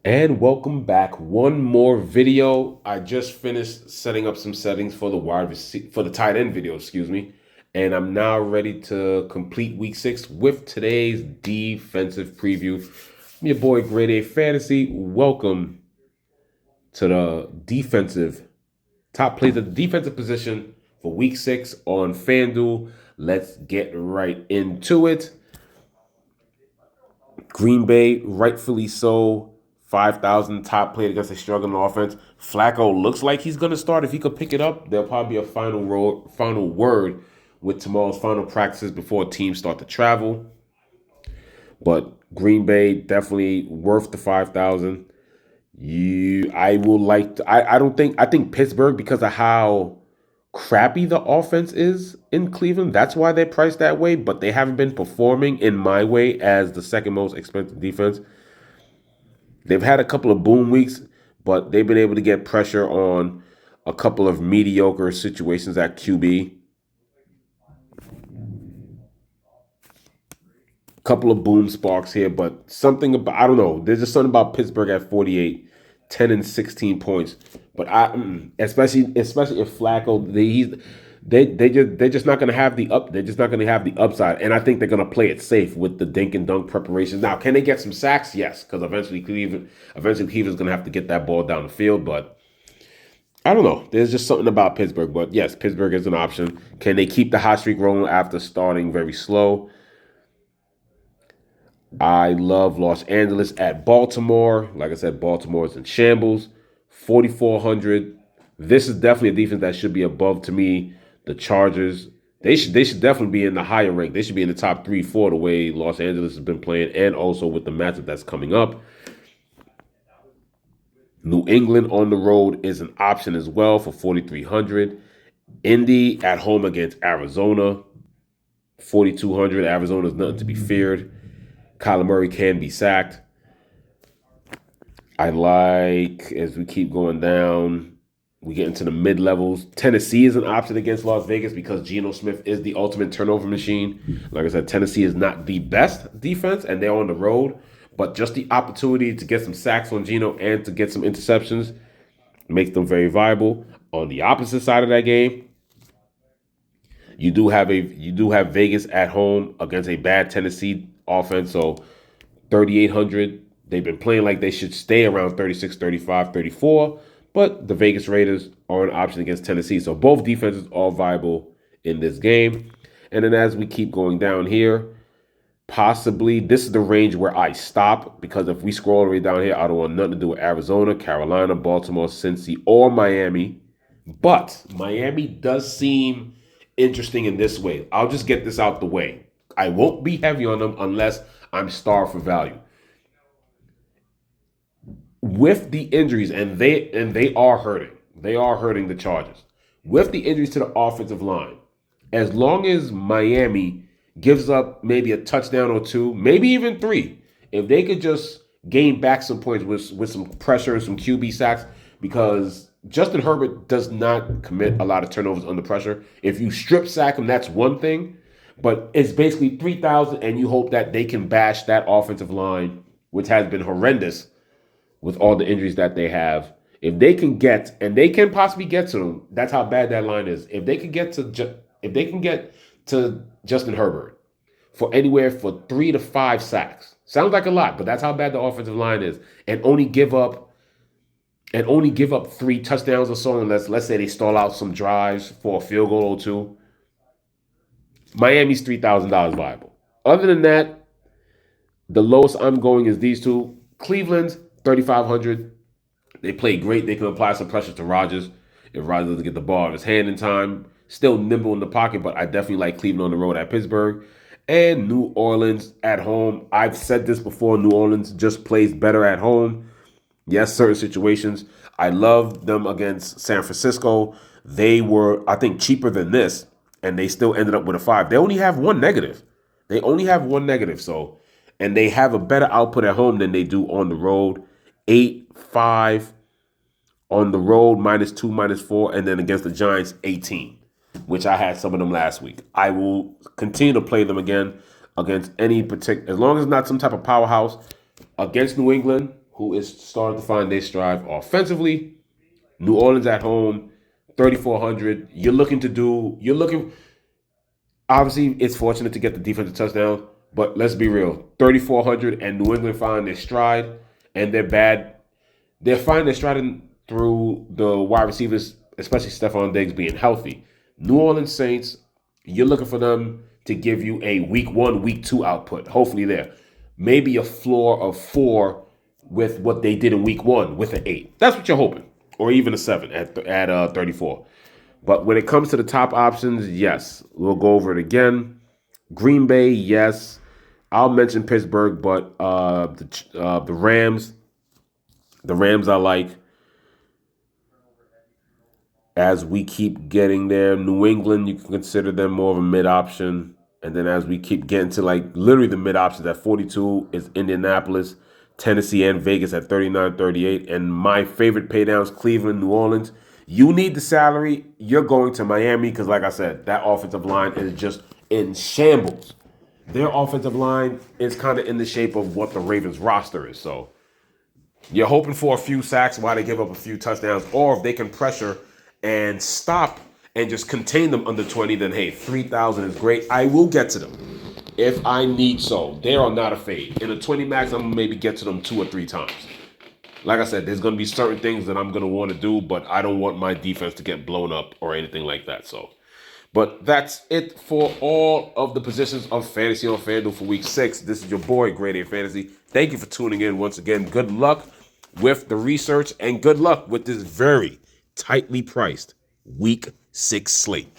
And welcome back. One more video. I just finished setting up some settings for the tight end video, excuse me. And I'm now ready to complete week 6 with today's defensive preview. I'm your boy Grade A Fantasy. Welcome to the defensive top plays at the defensive position for week 6 on FanDuel. Let's get right into it. Green Bay, rightfully so, 5,000 top played against a struggling offense. Flacco looks like he's going to start. If he could pick it up, there'll probably be a final word with tomorrow's final practices before teams start to travel. But Green Bay definitely worth the 5,000. I will like. I don't think. I think Pittsburgh, because of how crappy the offense is in Cleveland. That's why they're priced that way. But they haven't been performing in my way as the second most expensive defense. They've had a couple of boom weeks, but they've been able to get pressure on a couple of mediocre situations at QB. Couple of boom sparks here, but something about, I don't know. There's just something about Pittsburgh at 48, 10 and 16 points. But especially if Flacco, they're just not going to have the up. They're just not going to have the upside, and I think they're going to play it safe with the dink and dunk preparations. Now, can they get some sacks? Yes, because eventually Cleveland's going to have to get that ball down the field. But I don't know. There's just something about Pittsburgh. But yes, Pittsburgh is an option. Can they keep the hot streak rolling after starting very slow? I love Los Angeles at Baltimore. Like I said, Baltimore is in shambles. 4,400. This is definitely a defense that should be above, to me, the Chargers. They should definitely be in the higher rank. They should be in the top 3, 4 the way Los Angeles has been playing, and also with the matchup that's coming up. New England on the road is an option as well for 4,300. Indy at home against Arizona, 4,200. Arizona is nothing to be feared. Kyler Murray can be sacked. I like, as we keep going down, we get into the mid levels. Tennessee is an option against Las Vegas because Geno Smith is the ultimate turnover machine. Like I said, Tennessee is not the best defense, and they're on the road. But just the opportunity to get some sacks on Geno and to get some interceptions makes them very viable. On the opposite side of that game, you do have Vegas at home against a bad Tennessee offense. So 3,800. They've been playing like they should stay around 36, 35, 34. But the Vegas Raiders are an option against Tennessee. So both defenses are viable in this game. And then as we keep going down here, possibly this is the range where I stop, because if we scroll all the way down here, I don't want nothing to do with Arizona, Carolina, Baltimore, Cincy, or Miami. But Miami does seem interesting in this way. I'll just get this out the way. I won't be heavy on them unless I'm starved for value. With the injuries, and they are hurting. They are hurting the Chargers. With the injuries to the offensive line, as long as Miami gives up maybe a touchdown or two, maybe even three, if they could just gain back some points with some pressure and some QB sacks, because Justin Herbert does not commit a lot of turnovers under pressure. If you strip sack him, that's one thing, but it's basically 3,000, and you hope that they can bash that offensive line, which has been horrendous with all the injuries that they have. If they can get, and they can possibly get to them, that's how bad that line is. If they can get to Justin Herbert for anywhere for 3 to 5 sacks, sounds like a lot, but that's how bad the offensive line is, and only give up 3 touchdowns or so, unless let's say they stall out some drives for a field goal or two. Miami's $3,000 viable. Other than that, the lowest I'm going is these two. Cleveland's 3,500. They play great. They can apply some pressure to Rodgers if Rodgers doesn't get the ball in his hand in time. Still nimble in the pocket, but I definitely like Cleveland on the road at Pittsburgh. And New Orleans at home. I've said this before. New Orleans just plays better at home. Yes, certain situations. I love them against San Francisco. They were, I think, cheaper than this, and they still ended up with a 5. They only have one negative. They only have one negative. So, and they have a better output at home than they do on the road. 8, 5 on the road, -2, -4, and then against the Giants, 18, which I had some of them last week. I will continue to play them again against any particular, as long as it's not some type of powerhouse against New England, who is starting to find their stride offensively. New Orleans at home, 3,400. You're looking, obviously, it's fortunate to get the defensive touchdown, but let's be real. 3,400 and New England find their stride, and they're bad. They're finding their stride through the wide receivers, especially Stephon Diggs being healthy. New Orleans Saints, you're looking for them to give you a week 1, week 2 output. Hopefully, there. Maybe a floor of 4 with what they did in week 1 with an 8. That's what you're hoping. Or even a 7 at 34. But when it comes to the top options, yes, we'll go over it again. Green Bay, yes. I'll mention Pittsburgh, but the Rams I like as we keep getting there. New England, you can consider them more of a mid option. And then as we keep getting to like literally the mid options at 42 is Indianapolis, Tennessee, and Vegas at 39, 38. And my favorite paydowns, Cleveland, New Orleans. You need the salary. You're going to Miami because, like I said, that offensive line is just in shambles. Their offensive line is kind of in the shape of what the Ravens roster is. So you're hoping for a few sacks while they give up a few touchdowns, or if they can pressure and stop and just contain them under 20, then hey, 3,000 is great. I will get to them if I need so. They are not a fade. In a 20 max, I'm going to maybe get to them 2 or 3 times. Like I said, there's going to be certain things that I'm going to want to do, but I don't want my defense to get blown up or anything like that. So, but that's it for all of the positions of Fantasy on FanDuel for Week 6. This is your boy, Grade A Fantasy. Thank you for tuning in once again. Good luck with the research and good luck with this very tightly priced Week 6 slate.